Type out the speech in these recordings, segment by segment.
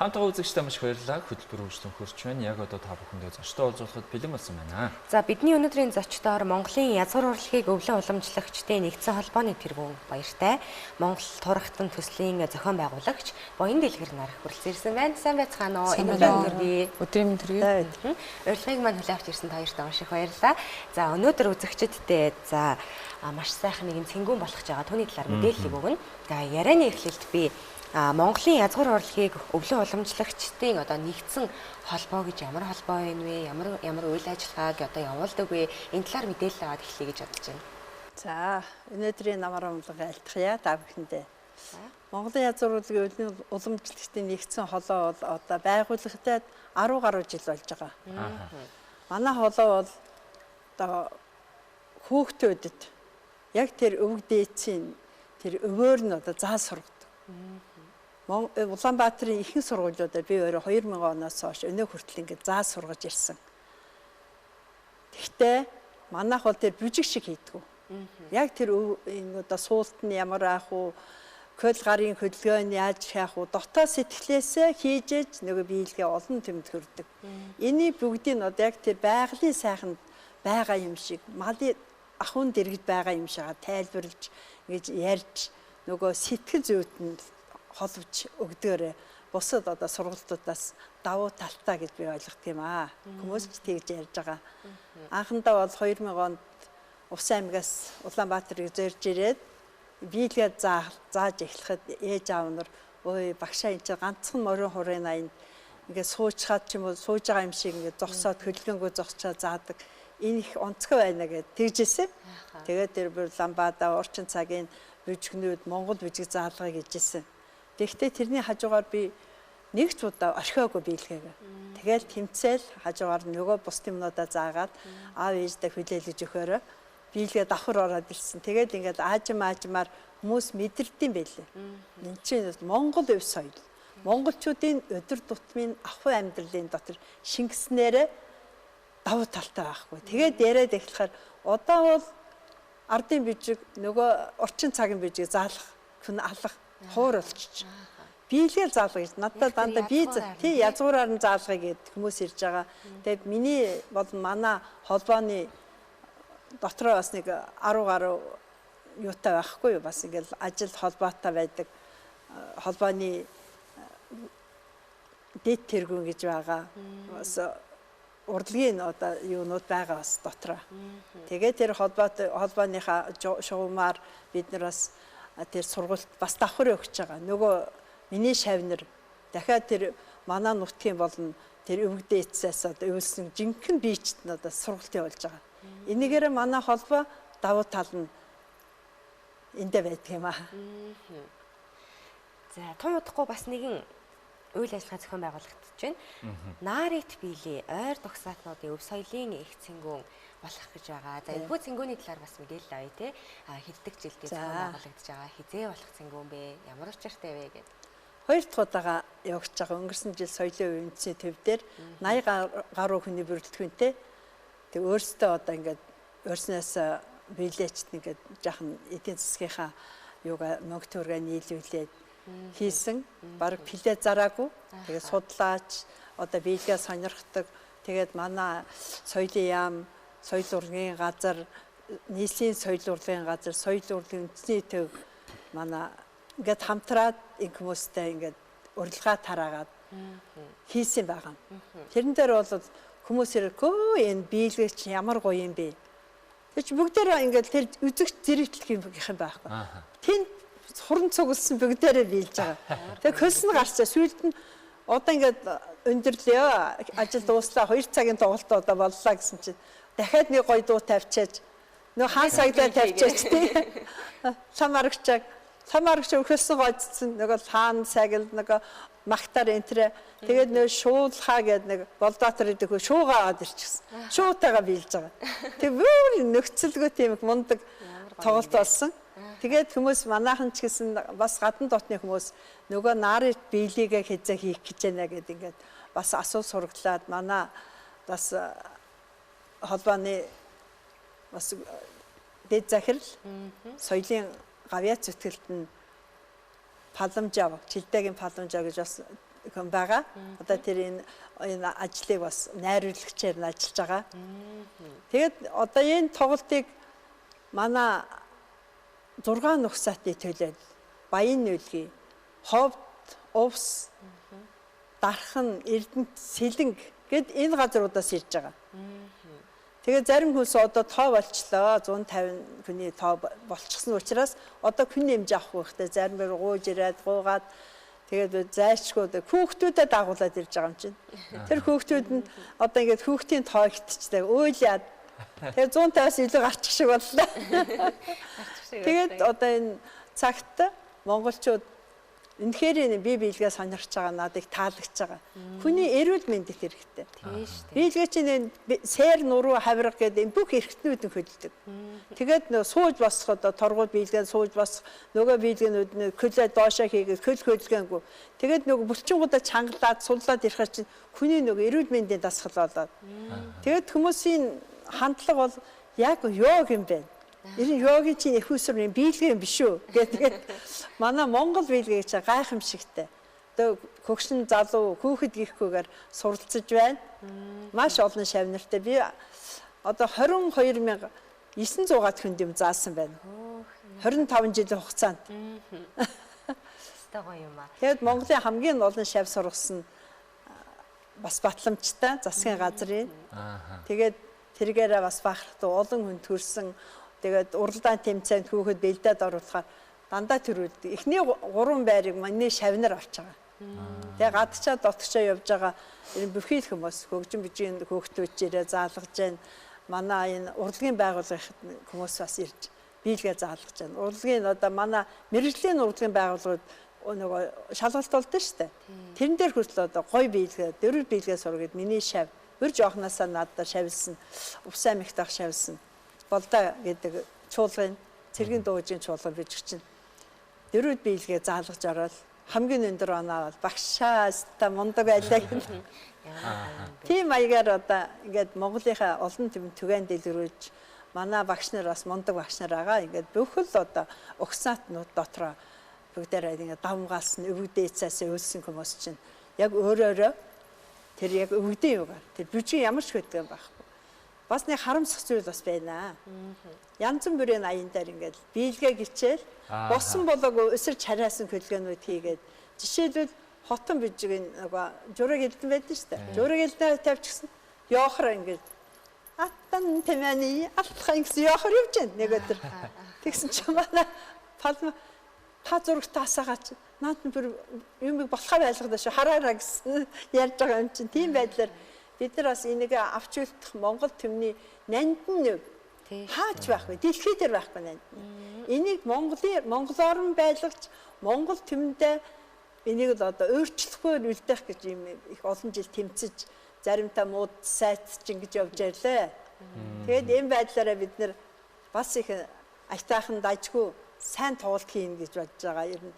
Хамтдаа үзэгчтэй маш их баярлалаа. Хөтөлбөр хөгжлөн хөрч байна. Яг одоо та бүхэндээ зочтой уулзуулахад бэлэн болсон байна. За бидний өнөөдрийн зочдоор Монголын язгуур урлагийг өвлөн уламжлагчдын нэгдсэн холбооны тэргүүн баяртай. Монгол турхтан төслийн зохион байгуулагч Буян Дэлгэр нар хүрэлцэн байна. Сайн байцгаана уу? Өдрийн төргий. Урилгыг маань хүлээн авч ирсэн та хоёрт маш их баярлалаа. За өнөөдөр үзэгчдэд маш сайхан нэгэн цэнгүүн болох гэж байгаа. Түүний талаар мэдээлэл өгнө. За ярианы эхлэлд би Монголын язгуур урлагийг өвлөн уламжлагчдын одоо нэгдсэн холбоо гэж ямар холбоо юм вэ? Ямар үйл ажиллагааг одоо явуулдаг вэ? Энэ талаар мэдээлэл аваад эхлэе гэж бодож байна. За, өнөөдрийн намар амлага альтгая та бүхэндээ. Монголын язгуур урлагийн өвлөн уламжлагчдын нэгдсэн холоо бол одоо байгууллагатай 10 гаруй жил болж байгаа. Манай холоо бол одоо хүүхдүүдэд яг тэр өвөг дээдсийн тэр өвөөр нь одоо заа сургадаг. Улаанбаатарын ихэнх сургуулиудаар би өөрөө 2000 оноос хойш өнөө хүртэл ингээд заа сургаж ирсэн. Гэхдээ манайх бол тэр бүжиг шиг хийдэг. Яг тэр одоо суултны ямар аах уу, көл гарын хөдөлгөөнд яаж хаах уу, дотоод сэтгэлээсээ хийжээж нөгөө биелгээ олон тэмд хүрдэг. Эний бүгдийг нь одоо яг тэр байгалийн сайханд байгаа юм шиг, малын ахуйн дэргэд байгаа юм шиг тайлбарлаж ингэж ярьж нөгөө сэтгэл зүйтэнд холбож өгдөгөрөө бусад одоо сургалтуудаас давуу талтай гэж би ойлгох юм аа. Хүмүүс ч тэгж ярьж байгаа. Анхандаа бол 2000 онд Увс аймгаас Улаанбаатарыг зорж ирээд биелгээ зааж эхлэхэд ээж аав нар ой багшаа энэ чинь ганцхан морин хурын аянд ингээд суучгаад ч юм уу сууж байгаа юм шиг ингээд зогсоод хөдөлгөөнгөө зогсчоо заадаг. Энэ их онцгой байна гэд тэгжсэн. Тэгээд тэр Улаанбаатар орчин цагийн бүжигнүүд Монгол бүжиг заалгыг хийжсэн. Тэгэхдээ тэрний хажуугаар би нэг ч удаа орхиогүй биелгээгээ. Тэгэл тэмцээл хажуугаар нөгөө бус юмнуудаа заагаад аав ээждээ хүлээлгэж өгөөрөө биелгээ давхар ороод ирсэн. Тэгэл ингээд аажмаар хүмүүс мэдэрдэм байлээ. Энд чинь Монгол өв соёл. Монголчуудын өдөр тутмын ахуй амьдралын дотор шингэснээрээ давуу талтай байхгүй. Тэгээд яриад эхлэхээр одоо бол ардын бижиг нөгөө орчин цагийн бижиг заалах, хүн алах хуур болчих. Биелгээл заалгая гэж надад дандаа би тий язгуураар нь заалгая гэд хүмүүс ирж байгаа. Тэгээд миний бол манай холбооны дотроо бас нэг 10 гаруй юутай байхгүй юу? Бас ингээл ажил холбоотой байдаг холбооны дэд тэргүүн гэж байгаа. Бас урлагийн одоо юунууд байгаа бас дотроо. Тэгээд тэр холбооныхаа шугамар бид нар бас тэр сургалт бас давхар өгч байгаа. Нөгөө миний шавнар дахиад тэр манай нутгийн болон тэр өвгдөө эцээс одоо өвлсөн жинхэнэ биечд нь одоо сургалт явуулж байгаа. Энийгээр манай холбоо давуу тал нь эндэ байдаг юм аа. За тун удахгүй бас нэгэн үйл ажиллагаа зохион байгуулагдаж байна. Наарит биелий ойр дугсаатнуудын өв соёлын их цэнгүүн болох гэж байгаа. За энэхүү цэнгүүний талаар бас мэдээлэл авъя те. Хэддэг жилдээ зохион байгуулагдаж байгаа. Хизээ болох цэнгүүн бэ? Ямар учиртай вэ гэдэг. Хоёр дахь удаага явж байгаа. Өнгөрсөн жил соёлын үе үндэсний төв дээр 80 гаруй хүний бүрэлдэхүүнтэй. Тэг өөрсдөө одоо ингээд өөрснөөс биелээчт ингээд жаахан эдийн засгийнхаа юугаа мөнгө төргөө нийлүүлээд хийсэн. Бараг пилээ зараагүй. Тэгээд судлаач одоо биелгээ сонирхдаг. Тэгээд манай соёлын яам, соёл урлагийн газар, нийслэлийн соёл урлагийн газар, соёл урлагийн үндэсний төв манай ингээд хамтраад энэ хүмүүстэй ингээд урилга тараагаад хийсэн байгаа. Тэрэн дээр бол хүмүүс ирэхгүй энэ биелгээ чи ямар гоё юм бэ? Тэг чи бүгдээрээ ингээд тэр үзэгч зэрэгтлэх юм байхгүй. Тэнд хуран цугласан бүгдээрээ биелж байгаа. Тэг хөлс нь гарчаа сүйд нь одоо ингээд өндөрлөө ажил дууслаа 2 цагийн тоглолтоо одоо боллоо гэсэн чинь дахиад нэг гоё дуу тавьчаач нөө хаан сагдаа тавьчаач тий. Самарагч хөлсөн гойцсон нөгөө хаан сагил нөгөө магтаар энтрэ тэгээд нөө шуулхаа гэдэг нэг Болбаатар гэдэг хөө шуугаа аваад ирчихсэн. Шуутайгаа биелж байгаа. Тэг бүр нөхцөлгөө тийм мундаг тоглолт болсон. Тэгээд хүмүүс манайхан ч гэсэн бас гадна дотны хүмүүс нөгөө наарит биелийгээ хэзээ хийх гэж байна гэдэг ингээд бас асуу сургалаад манай бас холбооны бас дэд захирал соёлын гавьяа зүтгэлт нь паламжаа, Чилдээгийн паламжаа гэж бас хүн байгаа. Одоо тэр энэ ажлыг бас найруулагчаар нь ажиллаж байгаа. Тэгээд одоо энэ тоглолтыг манай 6 нөхцөтний төлөөл Баян нүлгийн Ховд, Увс, Дархан, Эрдэнэт, Сэлэнг гэд энэ газруудаас ирж байгаа. Тэгээд зарим хүнс одоо тоо болчлоо 150 хүний тоо болчихсон учраас одоо хүн нэмж авах хэрэгтэй. Зарим бэр гууж ирээд гуугаад тэгээд зайчгүй хүүхдүүдэд дагуулад ирж байгаа юм чинь. Тэр хүүхдүүд нь одоо ингээд хүүхдийн тоо хитчихлээ. Өөлээд тэгээд 150-аас илүү гарчих шиг боллоо. Тэгээд одоо энэ цагт монголчууд үнэхээр би биелгээ сонирхож байгаа надыг таалагдж байгаа. Хүний эрүүл мэндэд хэрэгтэй. Биелгээ чинь сээр нуруу хавирга гэдэг бүх эрхтнүүд нь хөдөлдөг. Тэгээд нөө сууж босоход торгууд биелгээ сууж босох нөгөө биелгээнүүд нь хөлөө доошоо хийгээд хөл хөдөлгөөнгүй. Тэгээд нөгөө булчингуудаа чангалаад суллаад ирэхээр чинь хүний нөгөө эрүүл мэндийн дасгал болоод. Тэгээд хүмүүсийн хандлага бол яг йог юм байна. Энэ йогийн чинь их усрын биелгээ юм биш үү гэдэг. Манай Монгол биелгээ чинь гайхамшигтай. Одоо хөгшин залуу хүүхэд гихгүйгээр суралцж байна. Маш олон шавнартай. Би одоо 22,900 хүнд юм заасан байна. 25 жилийн хугацаанд. Стагаа юм аа. Тэгэд Монголын хамгийн олон шав сургасан бас батламжтай засгийн газрын. Тэгээд тэргээрээ бас бахархтай олон хүн төрсэн. Тэгээд уралдаан тэмцээнд хүүхэд бэлдээд оруулахаар дандаа төрүүлдэг. Эхний 3 байрыг манай шавнар авч байгаа. Тэгээд гадчаа дотгочоо явж байгаа энэ бүхий л хүмүүс хөгжин бижийн хүүхдүүд ирээ заалгаж байна. Манай энэ урлагийн байгууллагын хүмүүс бас ирж биелгээ заалгаж байна. Урлагийн одоо манай мэрэгжлийн урлагийн байгууллагууд нөгөө шалгалт болдсон шүү дээ. Тэрэн дээр хүртэл одоо гой биелгээ, дөрвөр биелгээ сургад миний шав бүр жоохнасаа надад шавилсан. Увсаа мэгтах шавилсан. Болдоо гэдэг чуулгын цэргийн дуужийн чуулган бижиг чинь дөрвөд биелгээ заалгаж ороод хамгийн өндөр оноо бол багшаас та мундаг байлаа гэх. Тийм маягаар одоо ингээд Монголынхаа олон түгээн дэлгэрүүлж манай багш нар бас мундаг багш нар байгаа. Ингээд бүхэл одоо угсаатнууд дотроо бүгдээрээ ингээд давмгаалс нь өвгдээцээс өлсөн хүмүүс чинь яг өөрөөрөө тэр яг өвгдөө юугаар тэр бүжгийн ямар ч хөдөлгөөн байхгүй. Бас нэг харамсах зүйл бас байна. Янз бүрийн аян дээр ингээд биелгээ гिचээл босон болоогүй өсөр чараасан хөдөлгөөнүүд хийгээд жишээлбэл хотон бижиг нөгөө жураг элдэн байдаг шүү дээ. Жураг элдэн тавьчихсан. Яохор ингээд аттан тэмэний алхах гэсэн яохор явж байна нэг өдөр. Тэгсэн чинь манай палма та зурагт таасаагач наад бүр юмыг болохоо байлгадаа шүү хараараа гэсэн ярьж байгаа юм чинь тийм байдлаар бид нар бас энийг авч үлдэх Монгол түмний нандин нэг хаач байх вэ? Дэлхий дээр байхгүй нандин. Энийг Монгол орн байлгаж Монгол түмэндээ энийг л одоо өөрчлөхгүй үлдээх гэж юм их олон жил тэмцэж заримдаа мууд сайтч ингэж явж ирлээ. Тэгээд энэ байдлаараа бид нар бас их айтайхан дажгүй сайн тоглолт хийн гэж бодож байгаа. Ер нь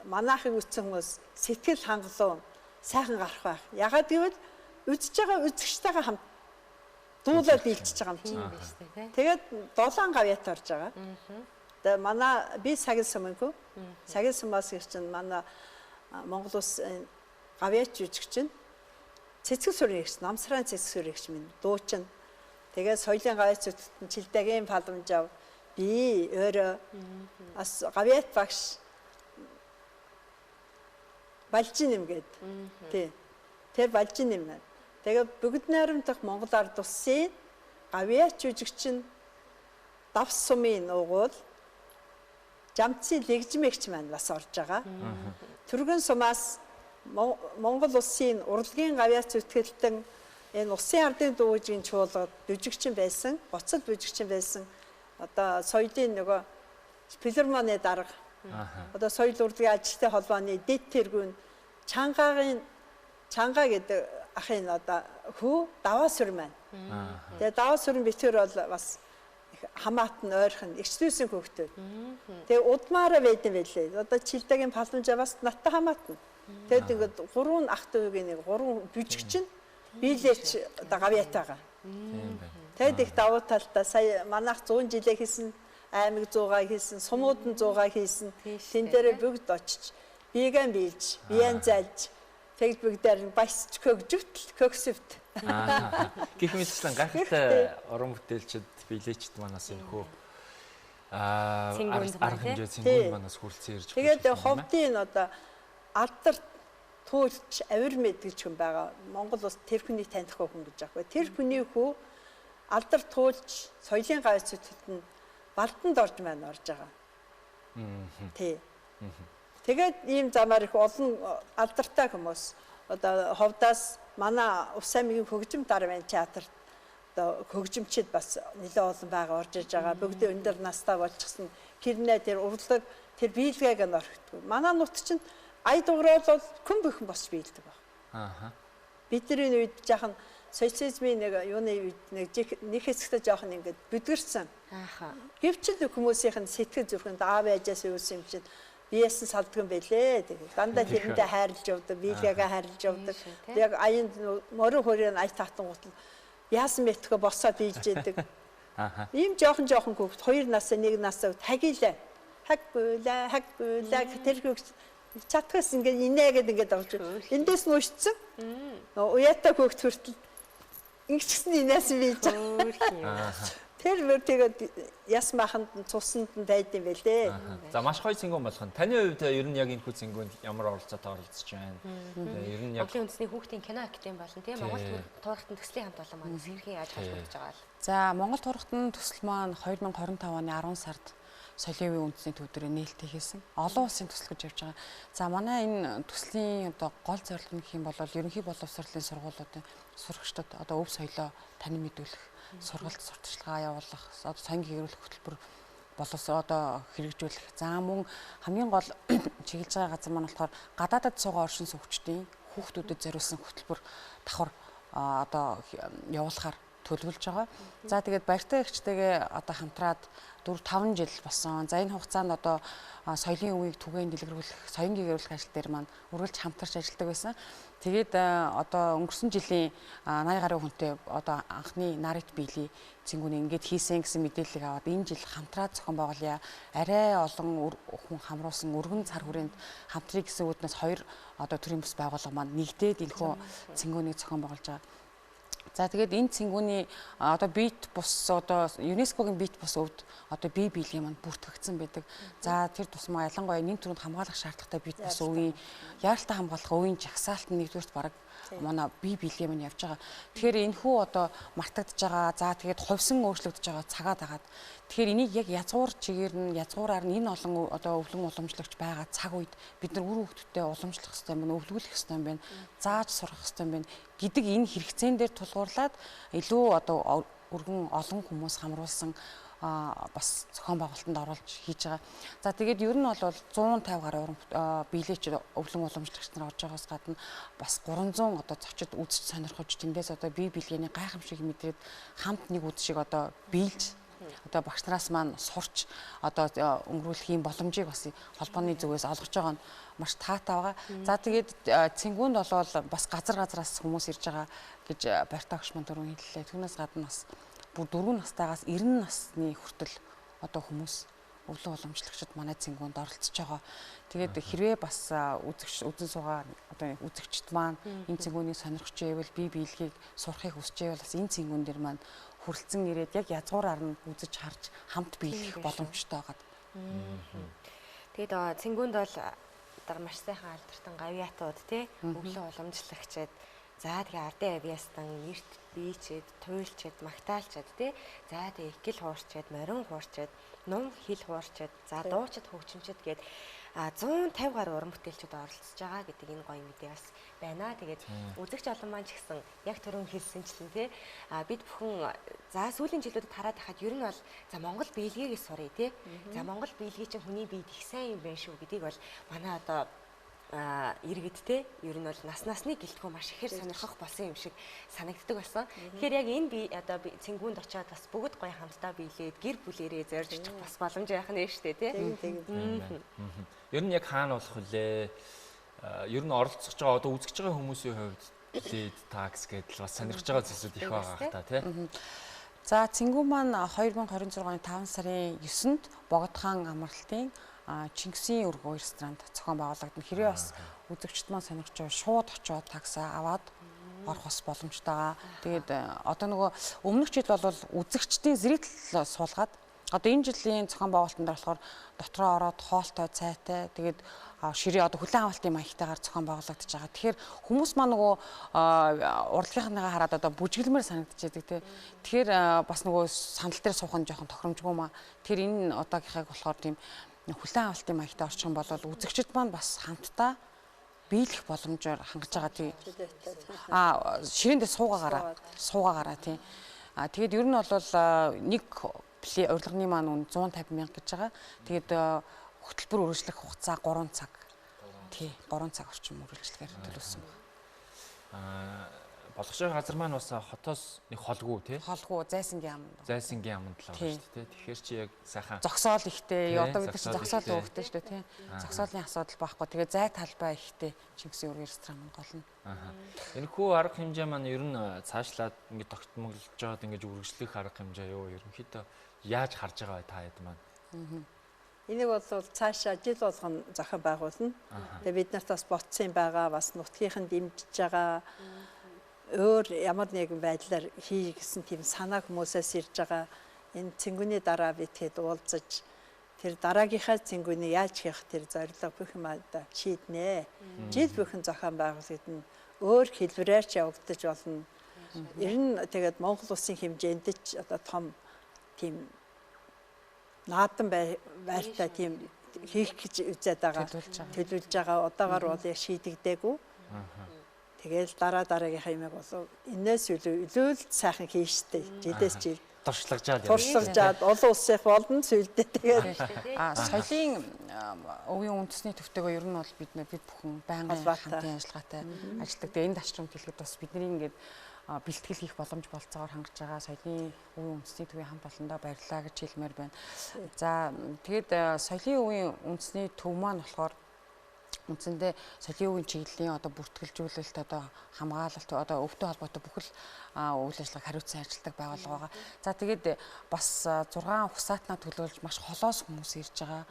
манайхыг үтсэн хүмүүс сэтгэл хангалуун сайхан гарах байх. Ягаад гэвэл үзэж байгаа үзэгчтэйгээ хамт дуулаад бэлтжиж байгаа юм чинь. Тэгээд 7 гавьяат орж байгаа. Тэгээд манай би сагил сумынхүү. Сагил сумаас ирж чинь манай Монгол улс гавьяат жүжигч чинь цэцэг сүрийн эгч, намсрын цэцэг сүрийн эгч минь дуучин. Тэгээд соёлын гавьяатчуудад чилдэгийн палмж ав. Би өөрөө бас гавьяат багш Балжинэм гээд. Тий. Тэр Балжинэм нэ. Тэгээд бүгд найрамдах Монгол ард улсын гавьяат жүжигчин давс сумын нуугуул Жамцын лэгжмэгч маань бас орж байгаа. Түргэн сумаас Монгол улсын урлагийн гавьяат зүтгэлтэн энэ усын ардын дүүжийн чуулгад жүжигчин байсан, гоцол жүжигчин байсан. Одоо соёлын нөгөө филармоны дарга. Одоо соёл урлагийн ажилтны холбооны дэд тэргүүн Чанга гэдэг ахын одоо хүү даваа сүр маань. Тэгээ даваа сүрэн битгэр бол бас хамаатан ойрхон эгчлүүсэн хүүхдүүд. Тэгээ удмаараа байдсан байлээ. Одоо чилдэгийн палмжаа бас наттай хамаатан. Тэгэд ингээд 3 ах дүүгийн нэг 3 бүжигчин биелээч одоо гавьяатайгаа. Тэгэд их давуу талтай сая манайх 100 жилээ хийсэн аймаг 100-аа хийсэн, сумууд нь 100-аа хийсэн. Тэн дээрээ бүгд очиж биегэн биелж, биеэн зайлж Facebook дээр баясч көгсөвт. Гэх мэтчлэн гайхалтай уран бүтээлчд билечд манаас энэхүү арга хэмжээ цэнгүүн манаас хүрэлцэн ирж байна. Тэгээд ховдын одоо алдар туульч авир мэд гэж хүн байгаа. Монгол улс тэр хүний танихгүй хүн гэж аахгүй. Тэр хүний хүү алдар туульч соёлын гайцуудад нь Балданд орж маань орж байгаа. Тий. Тэгээд ийм замаар их олон алдартай хүмүүс одоо ховдаас манай Ус аймгийн хөгжим дарамын театрт одоо хөгжимчид бас нэлээд олон байгаа орж иж байгаа. Бүгд өндөр настай болчихсон. Хэрнээ тэр урлаг тэр биелгээг нь орхидог. Манай нут чинь ая дуурал бол хүн бүхэн босч биелдэг баг. Бидний үед жаахан социализмын нэг юуны үед нэг хэсэгтээ жоохон ингээд бүдгэрсэн. Гэвч л хүмүүсийнх нь сэтгэл зүрхэнд аав ээжээс юусэн юм чинь биеэс нь салдаг юм байлээ. Тэгээд дандаа тэрэндээ хайрлж явдаг, биелгээгээ хайрлж явдаг. Яг аянд морин хөрийн ая татан гутал яасан мэтгэ босоод биелж яадаг. Ийм жоохон хүүхд 2 насаа 1 насаа хагилаа. Хагбүлээ тэр хүүхд чатгаас ингээд инээгээд ингээд орж эндээс нь уушцсан. Уяатай хүүхд хүртэл ингэчсэн инээс биелж байгаа. Тэр мөр тэгээд яс маханд цусанд нь байдсан юм байлээ. За маш гоё цэнгүүн болох нь. Таны хувьд ер нь яг энэ хүү цэнгүүнд ямар оролцоотой оролцож байна? Ер нь яг Монголын үндэсний хүүхдийн кино академи болон тийм Монгол туурхтан төслийн хамт олон маань хэрхэн яаж холбогдож байгаа вэ? За Монгол туурхтан төсөл маань 2025 оны 10 сард соёлын үеийн үндэсний төвдөрөө нээлттэй хийсэн. Олон улсын төсөл гэж явж байгаа. За манай энэ төслийн одоо гол зорилго нь гэх юм бол ерөнхий боловсролын сургуулиудын сурагчдад одоо өв соёлоо танин мэдүүлэх, сургалт сурталчилгаа явуулах, одоо соёнгийн гэрүүлэх хөтөлбөр боловсрол одоо хэрэгжүүлэх. За мөн хамгийн гол чиглэж байгаа газар маань болохоор гадаадд суугаа оршин суугчдын хүүхдүүдэд зориулсан хөтөлбөр давхар одоо явуулахаар төлөвлөж байгаа. За тэгээд баяртай эгчтэйгээ одоо хамтраад 4-5 жил болсон. За энэ хугацаанд одоо соёлын үеийг түгээн дэлгэрүүлэх, соёнгийн гэрүүлэх ажил дээр маань үргэлж хамтарч ажилладаг байсан. Тэгээд одоо өнгөрсөн жилийн 80 гаруй хүнтэй одоо анхны нарит биелий цэнгүүний ингээд хийсэн гэсэн мэдээллийг аваад энэ жил хамтраад зохион байгуулъя. Арай олон хүн хамруулсан өргөн цар хүрээнд хамтрыг гэсэн үүднээс 2 одоо төрийн бас байгууллага маань нэгдээд энэхүү цэнгүүнийг зохион байгуулж байгаа. За тэгээд энэ цэнгүүний одоо бит бус одоо ЮНЕСКОгийн бит бус өвд одоо бие биелгийн маань бүртгэгдсэн байдаг. За тэр тусмаа ялангуяа нийт төрөнд хамгаалах шаардлагатай бит бус өвийн яаралтай хамгаалах өвийн жагсаалт нь нэгдүгээрт бараг манай бие биелгийн маань явж байгаа. Тэгэхээр энэхүү одоо мартагдж байгаа. За тэгээд хувьсан өөрчлөгдөж байгаа цагаад агаад. Тэгэхээр энийг яг язгуур чигээр нь язгуураар нь энэ олон одоо өвлөн уламжлагч байгаа цаг үед бид нар үр хөвгтөдөө уламжлах хэрэгтэй юм байна, өвлгүүлэх хэрэгтэй юм байна, зааж сурах хэрэгтэй юм байна гэдэг энэ хэрэгцээн дээр тулгуурлаад илүү одоо өргөн олон хүмүүс хамруулсан бас зохион байгуулалтанд оруулж хийж байгаа. За тэгээд ер нь бол 150 гаруй биелээч өвлөн уламжлагч нар орж байгаас гадна бас 300 одоо зочид үзэж сонирхож тэндээс одоо бие биелгээний гайхамшиг мэдрээд хамт нэг үд шиг одоо биелж одоо багш нараас маань сурч одоо өнгөрүүлэх юм боломжийг бас холбооны зүгээс олгож байгаа нь маш таатай байгаа. За тэгээд цэнгүүнд бол бас газраас хүмүүс ирж байгаа гэж Барта агш маань түрүүн хэллээ. Түүнээс гадна бас бүр 4 настайгаас 90 насны хүртэл одоо хүмүүс өвлөн уламжлагчид манай цэнгүүнд оролцож байгаа. Тэгээд хэрвээ бас үзэн суугаа одоо үзэгчд маань энэ цэнгүүнийг сонирхож байвал бие биелгийг сурахыг хүсэж байвал бас энэ цэнгүүн дээр маань хүрэлцэн ирээд яг язгуураар нь үзэж харж хамт биелэх боломжтой байгаа. Тэгээд цэнгүүнд бол одоо маш сайхан алдартай гавьяатууд тий өвлөн уламжлагчид за тэгээ ардын авьяастан нэрт биечээд, туйлчээд, магтаалчаад тий. За тэгээ икэл хуурчаад, морин хуурчаад, нум хил хуурчаад, за дуучид хөгжимчид гээд 150 гаруй уран бүтээлчид оролцож байгаа гэдэг энэ гоё мэдээ бас байна. Тэгээд үзэгч олон маань ч гэсэн яг түрүүн хэлсэнчлэн тий бид бүхэн за сүүлийн жилүүдэд хараад байхад ер нь бол за Монгол биелгийгээс сурыг тий. За Монгол биелгий чинь хүний биед их сайн юм байна шүү гэдгийг бол манай одоо иргэдтэй ер нь бол насны гэлтгүү маш ихээр сонирхох болсон юм шиг санагддаг байсан. Тэгэхээр яг энэ би одоо цэнгүүнд очиод бас бүгд гоё хамтдаа биелээд гэр бүлэрээ зорж очих бас боломж байх нь шүү дээ тий. Ер нь яг хаана болох вүлээ? Ер нь оролцож байгаа одоо үзэж байгаа хүмүүсийн хувьд лид такс гэдэл бас сонирхож байгаа зүйлсүүд их байгаа та тий. За цэнгүүн маань 2026 оны 5 сарын 9-нд Богдхан амралтын Чингисийн өргөө ресторанд зохион байгуулагдана. Хэрвээ бас үзэгчд маань сонирхож байгаа шууд очиод таксаа аваад орох бас боломжтой байгаа. Тэгээд одоо нөгөө өмнөх жил бол үзэгчдийн зэрэгтэл суулгаад одоо энэ жилийн зохион байгуулалтанд болохоор дотроо ороод хоолтой, цайтай тэгээд ширээ одоо хүлээн авалтын маягтайгаар зохион байгуулагдаж байгаа. Тэгэхээр хүмүүс маань нөгөө урлагийнхныгаа хараад одоо бүжгэлмээр санагдчихэдэг тий. Тэгэхээр бас нөгөө сандал дээр суух нь жоохон тохиромжгүй маа. Тэгэхээр энэ одоогийнхыг болохоор тийм хүлээн авалтын маягтай орчих юм бол үзэгчд маань бас хамтдаа биелэх боломжоор хангаж байгаа тий. Ширээндээ суугаагаараа тий. Тэгээд ер нь бол нэг урилганы маань үн 150 мянга гэж байгаа. Тэгээд хөтөлбөр үргэлжлэх хугацаа 3 цаг. Тий, 3 цаг орчим үргэлжлэхээр төлөвлөсөн байна. Болгошоо газар маань бас хотоос нэг холгүй тий. Холгүй зайсангийн аманд. Зайсангийн аманд л байгаа шүү дээ. Тэгэхээр чи яг сайхан зогсоол ихтэй. Одоо бид чинь зогсоол өгөхтэй шүү дээ тий. Зогсоолын асуудал байхгүй. Тэгээ зай талбай ихтэй. Чингисийн өргөө ресторан маань гол нь. Энэхүү арга хэмжээ маань ер нь цаашлаад ингээд тогтмоглож байгаад ингээд үргэлжлэх арга хэмжээ юу? Ерөнхийдөө яаж харж байгаа вэ та хэд маань? Энийг бол цаашаа жил болгон зохион байгуулна. Тэгээ бид нарт бас ботсон байгаа, бас нутгийнхан дэмжиж байгаа. Өөр ямар нэгэн байдлаар хий гэсэн тийм санаа хүмүүсээс ирж байгаа. Энэ цэнгүүний дараа би тэгэд уулзаж тэр дараагийнхаа цэнгүүний яаж хийх тэр зорилго бүх юм аа шийднэ. Жил бүхэн зохион байгуулагдана. Өөр хэлбэрээр ч явагдаж болно. Ер нь тэгээд Монгол улсын хэмжээнд ч одоо том тийм наадам байртай тийм хийх гэж үзээд байгаа. Төлөвлөж байгаа. Одоогоор бол яг шийдэгдээгүй. Тэгэл дараагийнхаа юмыг бол энэс илүү сайхан хийн штэ. Жилээс жил туршлагажаад олон улсынх болно зүйлдээ тэгээд соёлын өвийн үндэсний төвтэйгөө ер нь бол бид бүхэн байнгын хамтын ажиллагаатай ажилладаг. Тэгээд энэ ташрамд хэлэхэд бас бидний ингээд бэлтгэл хийх боломж болцоогоор хангаж байгаа соёлын өвийн үндэсний төвийн хамт олондоо баярлалаа гэж хэлмээр байна. За тэгээд соёлын өвийн үндэсний төв маань болохоор үндсэндээ соёлын өвийн чиглэлийн одоо бүртгэлжүүлэлт одоо хамгаалалт одоо өвтэй холбоотой бүхэл үйл ажиллагааг хариуцсан ажилладаг байгууллага байгаа. За тэгээд бас 6 ухсаатнаа төлөөлж маш холоос хүмүүс ирж байгаа.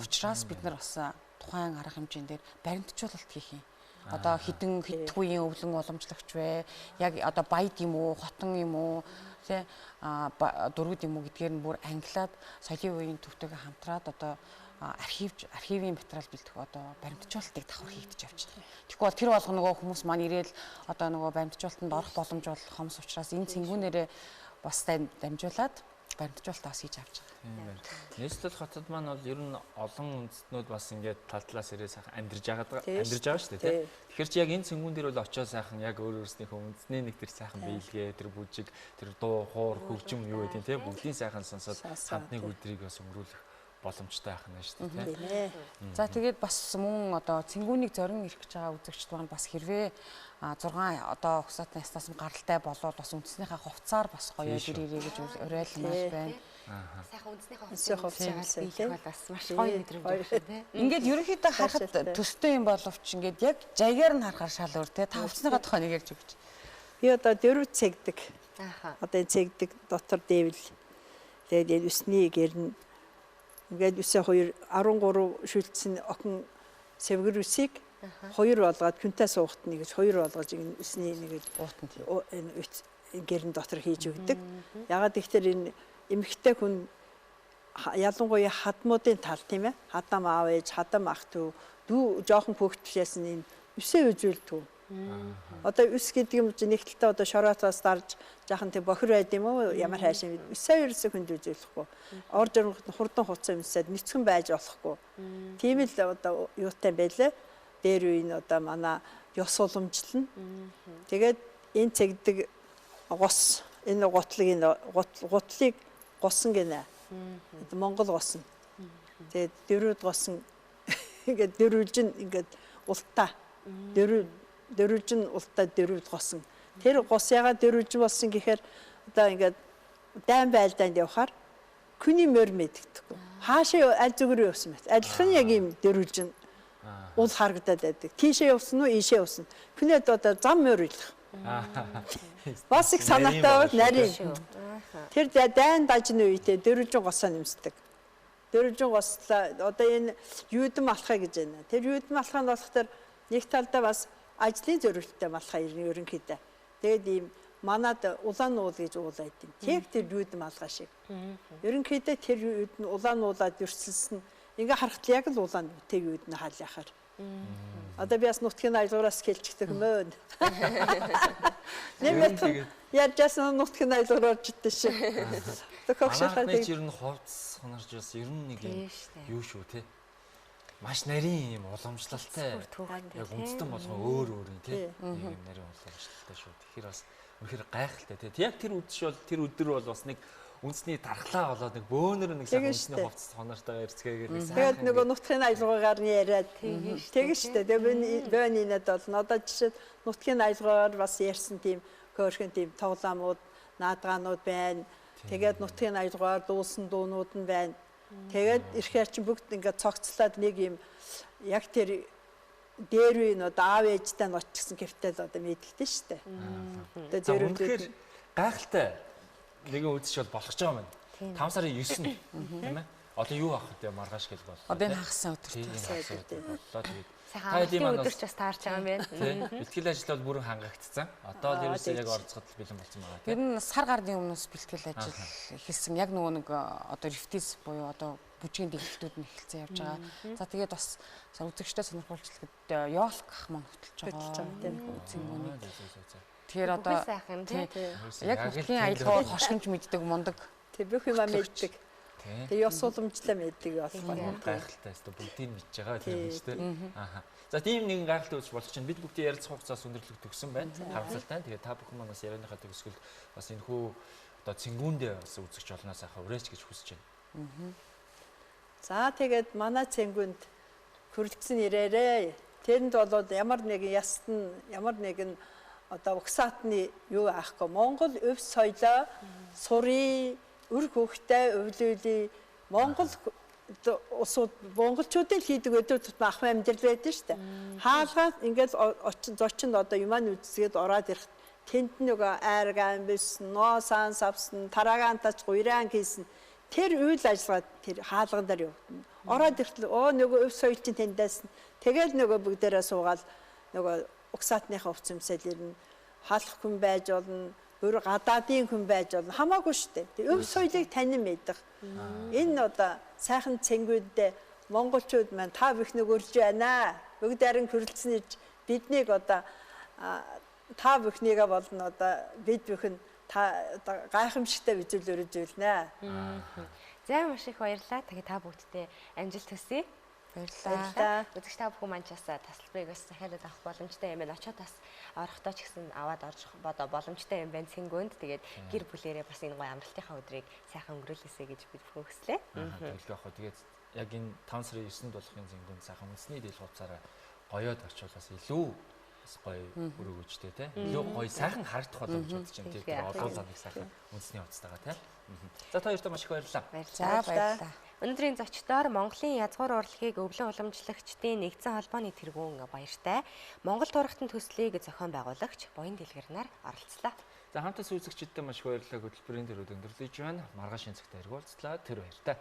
Учираас бид нар бас тухайн арга хэмжээнд дээр баримтжуулалт хийх юм. Одоо хэдэн үеийн өвлөн уламжлагч вэ? Яг одоо баяд юм уу, хотон юм уу, тий дөрвүүд юм уу гэдгээр нь бүр англиад соёлын өвийн төвтэйгээ хамтраад одоо архивын материал бэлтгэх одоо баримтжуулалтыг давхар хийгдэж явж байгаа. Тэгэхгүй бол тэр болгоно нөгөө хүмүүс маань ирээл одоо нөгөө баримтжуулалтанд орох боломж бол хомс учраас энэ цэнгүүнээрээ бас дамжуулаад баримтжуулалт бас хийж авч байгаа. Нийслэл хотод маань бол ер нь олон үндэстнүүд бас ингээд тал талаас ирээ сайхан амьдарж байгаа шүү дээ тий. Тэгэхээр чи яг энэ цэнгүүн дээр бол очиод сайхан яг өөр өөрснийхөө үндэсний нэг тэр сайхан биелгээ, тэр бүжиг, тэр дуу, хуур, хөгжим юу гэдэг тий. Бүгдийн сайхан сонсоод хамтны өдрийг бас өнгөрүүлэх боломжтой байх нь шүү дээ тий. За тэгээд бас мөн одоо цэнгүүнийг зорин ирэх гэж байгаа үзэгчд маань бас хэрвээ 6 одоо ухсаатны яснаас нь гаралтай болоод бас үндэснийхээ хувцаар бас гоё ирээрээ гэж уриалмаар байна. Сайхан үндэснийхээ хувцаар бол бас маш гоё мэдрэмж байна тий. Ингээд ерөнхийдөө харахад төстэй юм боловч ингээд яг жаягаар нь харахаар шал өөр тий. Та хувцсныхаа тухай нэг ярьж өгч. Би одоо дөрөв цэгдэг. Одоо энэ цэгдэг дотор дээвэл тэгээд энэ өсний гэрн ингээд үсээ 13 шүлдсэн охин сэвгэр үсийг 2 болгоод күнтээ суугт нэг гэж 2 болгож энэ өсний нэг уутан энэ гэрн дотор хийж өгдөг. Ягаад гэвэл энэ эмэгтэй хүн ялангуяа хадмуудын тал тийм ээ. Хадам аав ээж, хадам ах дүү жоохон хөвгтлээс нь энэ үсээ үзүүлдэг. Одоо үс гэдэг юм чинь нэгтэлтэй одоо шороотоос дарж жаахан тэг бохир байд юм уу ямар хайшин үсээ ерөөсөө хүнд үзүүлэхгүй. Орж ирэнгүүт хурдан хуцаа өмсөд нүцгэн байж болохгүй. Тийм л одоо юутай байлаа. Дээр үе нь одоо манай ёс уламжлал нь. Тэгээд энэ цэгдэг гос энэ гутлыг госон гинэ. Монгол госон. Тэгээд дөрүүд госон ингээд дөрүлжин ингээд ултаа дөрүлжин ултаа дөрүүд госон. Тэр гос ягаад дөрүлж болсон гэхээр одоо ингээд дайн байлдаанд явахаар күний мөр мэддэггүй. Хаашаа аль зүгээрээ явсан мэт. Адилхан яг юм дөрүлжин уул харагдаад байдаг. Тийшээ явсан уу, ийшээ явсан. Күнээд одоо зам мөр илэх. Бас их санаатай нарийн. Тэр дайн дажны үедээ дөрүлжин госоо нэмсдэг. дөрвжин гослоо одоо энэ юудэн малхай гэж байна. Тэр юудэн малхай нь болохоор нэг талдаа бас ажлын зорилттой малхай ерөнхийдөө. Тэгээд ийм манад улаан уул гэж уулаад байна. Тэг тэр юудэн малгай шиг. Ерөнхийдөө тэр юудэн улаан уулаад өрсөлсөн. Ингээ харахад яг л улаан тэг юудэн хаал яхаар. Одоо би бас нутгийн аялгуураас хэлчихдэг юм байна. Нэмээд яажсан нутгийн аялгуур орждөө шиг. Манайхны ч ер нь хувцс хонорж бас ер нь нэг юу шүү те. Маш нарийн юм уламжлалтай. Яг үндэстэн болгоо өөр өөр юм те. Нэг нарийн уламжлалтай шүү. Тэгэхээр бас үнэхээр гайхалтай те. Яг тэр үдшиш бол тэр өдөр бол бас нэг үндэсний дархлаа болоод нэг бөөнөр нэг сайхан үндэсний хувцас хонортой ирцгээгээд нэг сайхан. Тэгээд нөгөө нутгийн аялгаагаар нь яриад тэгэн штэ. Тэгээд бөөниинэд бол одоо жишээд нутгийн аялгаагаар бас ярьсан тийм хөөрхөн тийм тоглоомууд, наадгаанууд байна. Тэгээд нутгийн аялгаагаар дуулсан дуунууд нь байна. Тэгээд ирэхээр чинь бүгд ингээд цогцлоод нэг юм яг тэр дээр үе нь одоо аав ээжтэй нь очсон гэвтэл одоо мэдэлдэж штэ. Тэгээд гайхалтай нэгэн үдшиш бол болох ч юм байна. 5 сарын 9 нь тийм ээ. Одоо юу авах вэ? Маргааш гэл бол. Одоо энэ хагас өдөрт боллоо тэгээд сайхан өдөрч бас таарч байгаа юм байна. Бэлтгэл ажил бол бүрэн хангагдсан. Одоо л ерөөсөө яг орцоход бэлэн болсон байгаа тийм. Ер нь сар гарны өмнөөс бэлтгэл ажил эхэлсэн. Яг нөгөө нэг одоо рефтис буюу одоо бүжгийн дэглэлтүүд нь эхэлсэн явж байгаа. За тэгээд бас үзэгчтэй сонирхолжлоход ёолк ах маань хөтлөж байгаа тийм үзэнгүүний. Тэгэхээр одоо яг нутгийн аялгаагаар хошгинж мэддэг мундаг. Тэг бүх юм мэддэг. Тэг ёс уламжлаа мэддэг болохоор гайхалтай өстө бүгдийг мэдж байгаа тийм үстэй. Ааха. За тийм нэгэн гайхалтай үдшиш болох чинь бид бүгдийн ярилцах хугацаас өндөрлөг төгсөн байна. Харамсалтай. Тэгээд та бүхэн манаас ярианыхаа төгсгөл бас энэ хүү одоо цэнгүүндээ бас үзэгч олноо сайхан ураач гэж хүсэж байна. За тэгээд манай цэнгүүнд хүрэлцэн ирээрээ. Тэрэнд болоод ямар нэгэн ястан ямар нэгэн одоо угсаатны юу аахгүй Монгол өв соёлоо сурыг үр хөвгтэй өвлөөлий Монгол усууд монголчуудын хийдэг өдөр тутмын ахмад амьдрал байдаг шүү дээ. Хаалгаа ингээд зочинд одоо юман үзсгээд ороод ирэх тэнд нөгөө айргаан бисэн, ноосаан савсан, тарагаантач гуйраан хийсэн тэр үйл ажиллагаа тэр хаалган дээр явагдана. Ороод ирэхдээ нөгөө өв соёл чинь тэндээс тэгэл нөгөө бүгдээрээ суугаад нөгөө угсаатныхаа хувц юмсэл ирнэ. Хаалх хүн байж болно. Өөр гадаадын хүн байж болно. Хамаагүй шүү дээ. Өв соёлыг танин мэддэг. Энэ одоо сайхан цэнгүүддээ монголчууд маань та бүхнийг өрж байна. Бүгд харин хүрэлцэн иж биднийг одоо та бүхнийгээ болно одоо бид бүхэн та гайхамшигтай үзүүл өрөж үлнэ. За маш их баярлалаа. Тэгээд та бүгдтэй амжилт хүсье. Баярлалаа. Үзэгч та бүхэн маань ч бас тасалбарыг бас захиалаад авах боломжтой юм байна. Очоод бас орохдоо ч гэсэн аваад орж боломжтой юм байна цэнгүүнд. Тэгээд гэр бүлэрээ бас энэ гоё амралтынхаа өдрийг сайхан өнгөрүүлээсэй гэж бид бүхэн хүслээ. Төлөв яг тэгээд яг энэ 5 сарын 9-нд болохын цэнгүүнд сайхан үндэсний дийл хувцаараа гоёод орчуулаас илүү гоё өрөөгчтэй те. Илүү гоё сайхан харагдах боломжтой чинь тийм олон замыг сайхан үндэсний хувцастайгаа те. За та хоёртаа маш их баярлалаа. За баярлалаа. Өнөөдрийн зочдоор Монголын язгуур урлагийг өвлөн уламжлагчдын нэгдсэн холбооны тэргүүн баяртай Монгол турхтан төслийг зохион байгуулагч Буян Дэлгэр нар оролцлоо. За хамтаас үзэгчдтэй маш их баярлалаа. Хөтөлбөрийн төрөд өндөрлөж байна. Маргааш энэ цагт эргүүлцлаа. Тэр баяртай.